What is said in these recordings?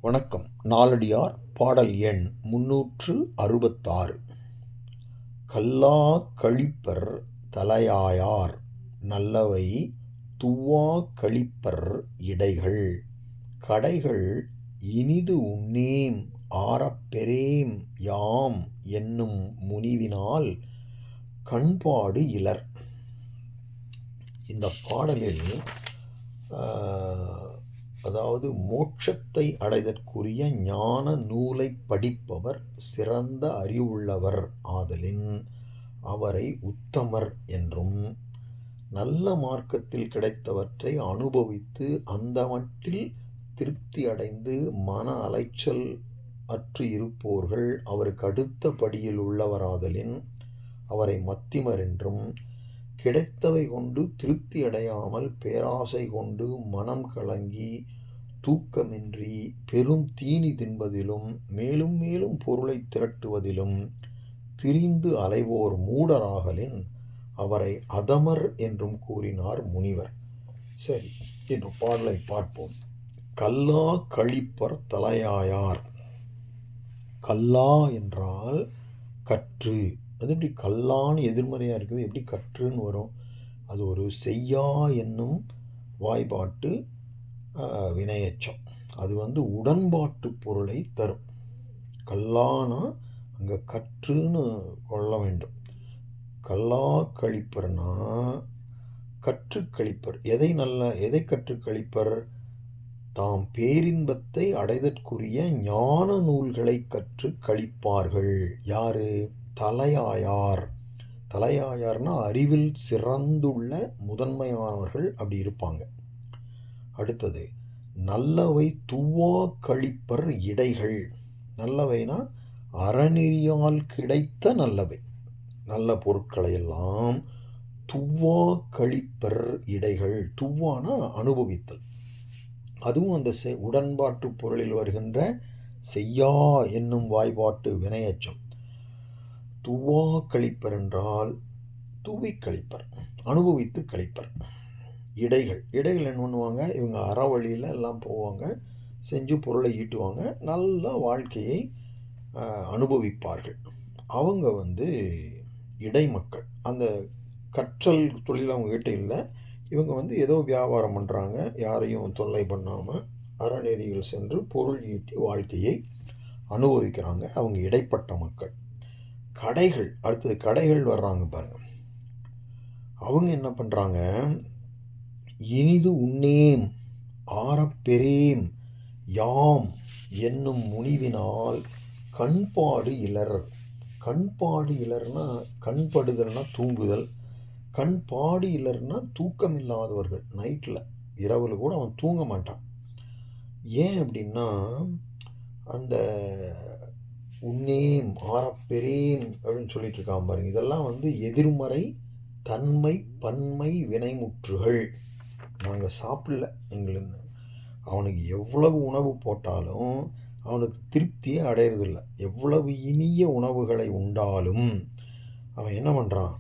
வணக்கம். நாலடியார் பாடல் எண் 366. கல்லாக் கழிப்பர் தலையாயார் நல்லவை துவாக் கழிப்பர் இடைகள் கடைகள் இனிது உண்ணேம் ஆரப் பெறேம் யாம் என்னும் முனிவினால் கண்பாடு இலர். இந்த பாடலில் அதாவது மோட்சத்தை அடைதற்குரிய ஞான நூலை படிப்பவர் சிறந்த அறிவுள்ளவர் ஆதலின் அவரை உத்தமர் என்றும், நல்ல மார்க்கத்தில் கிடைத்தவற்றை அனுபவித்து அந்த மட்டில் திருப்தி அடைந்து மன அலைச்சல் அற்று இருப்போர்கள் அவருக்கு அடுத்த படியில் உள்ளவராதலின் அவரை மத்திமர் என்றும், கிடைத்தவை கொண்டு திருப்தி அடையாமல் பேராசை கொண்டு மனம் கலங்கி தூக்கமின்றி பெரும் தீனி தின்பதிலும் மேலும் மேலும் பொருளை திரட்டுவதிலும் திரிந்து அலைவோர் மூடராகலின் அவரை அதமர் என்றும் கூறினார் முனிவர். சரி, இப்போ பாடலை பார்ப்போம். கல்லா கழிப்பர் தலையாயார். கல்லா என்றால் கற்று. அது எப்படி கல்லான்னு எதிர்மறையாக இருக்குது, எப்படி கற்றுன்னு வரும்? அது ஒரு செய்யா என்னும் வாய்பாட்டு வினையச்சம். அது உடன்பாட்டு பொருளை தரும். கல்லானா அங்கே கற்றுன்னு கொள்ள வேண்டும். கல்லா கழிப்பர்னா கற்று கழிப்பர். எதை கற்று கழிப்பர்? தாம் பேரின்பத்தை அடைதற்குரிய ஞான நூல்களை கற்று கழிப்பார்கள். யாரு? தலையாயார். தலையாயார்னா அறிவில் சிறந்துள்ள முதன்மையானவர்கள் அப்படி இருப்பாங்க. அடுத்தது நல்லவை துவா கழிப்பர் இடைகள். நல்லவைனா அறநெறியால் கிடைத்த நல்லவை, நல்ல பொருட்களை எல்லாம் துவா கழிப்பர் இடைகள். துவானா அனுபவித்தல். அதுவும் அந்த உடன்பாட்டு பொருளில் வருகின்ற செய்யா என்னும் வாய்பாட்டு வினையச்சம். துவா கழிப்பர் என்றால் தூவி கழிப்பர், அனுபவித்து கழிப்பர். இடைகள் என்ன பண்ணுவாங்க? இவங்க அறவழியில் எல்லாம் போவாங்க, செஞ்சு பொருளை ஈட்டுவாங்க, நல்ல வாழ்க்கையை அனுபவிப்பார்கள். அவங்க இடைமக்கள். அந்த கற்றல் தொழில் அவங்ககிட்ட இல்லை. இவங்க ஏதோ வியாபாரம் பண்ணுறாங்க, யாரையும் தொல்லை பண்ணாமல் அறநெறியில் சென்று பொருள் ஈட்டி வாழ்க்கையை அனுபவிக்கிறாங்க. அவங்க இடைப்பட்ட மக்கள். கடைகள், அடுத்தது கடைகள் வர்றாங்க பாருங்க. அவங்க என்ன பண்ணுறாங்க? இனிது உண்ணேம் ஆரப்பெறேம் யாம் என்னும் முனிவினால் கண்பாடு இலர். கண்பாடு இலர்னா கண்படுதல்னா தூங்குதல். கண்பாடு இலர்னா தூக்கம் இல்லாதவர்கள். நைட்டில் இரவில் கூட அவன் தூங்க மாட்டான். ஏன் அப்படின்னா, அந்த உண்ணேம் ஆரப்பெறேம் அப்படின்னு சொல்லிட்டு இருக்கான் பாருங்க. இதெல்லாம் எதிர்மறை தன்மை பன்மை வினைமுற்றுகள். நாங்கள் சாப்பிடல, எங்களுக்கு அவனுக்கு எவ்வளவு உணவு போட்டாலும் அவனுக்கு திருப்தியே அடையிறதில்லை. எவ்வளவு இனிய உணவுகளை உண்டாலும் அவன் என்ன பண்ணுறான்?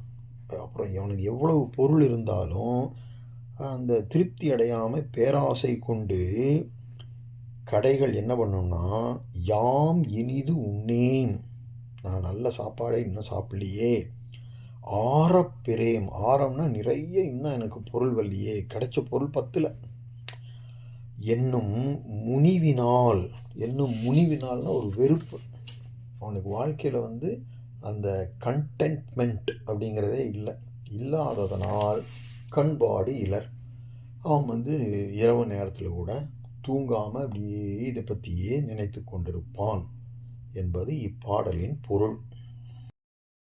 அப்புறம் அவனுக்கு எவ்வளவு பொருள் இருந்தாலும் அந்த திருப்தி அடையாமல் பேராசை கொண்டு கடைகள் என்ன பண்ணும்னா, யாம் இனிது உண்ணேம், நான் நல்ல சாப்பாடை இன்னும் சாப்பிடலையே, ஆரப்பெறேம். ஆரம்னா நிறைய, இன்னும் எனக்கு பொருள் வரலையே, கிடைச்ச பொருள் பத்தில், என்னும் முனிவினால். என்னும் முனிவினால்னா ஒரு வெறுப்பு. அவனுக்கு வாழ்க்கையில் அந்த கண்டென்ட்மெண்ட் அப்படிங்கிறதே இல்லாததனால் கண்பாடு இலர். அவன் இரவு நேரத்தில் கூட தூங்காமல் அப்படியே இதை பற்றியே நினைத்து கொண்டிருப்பான் என்பது இப்பாடலின் பொருள்.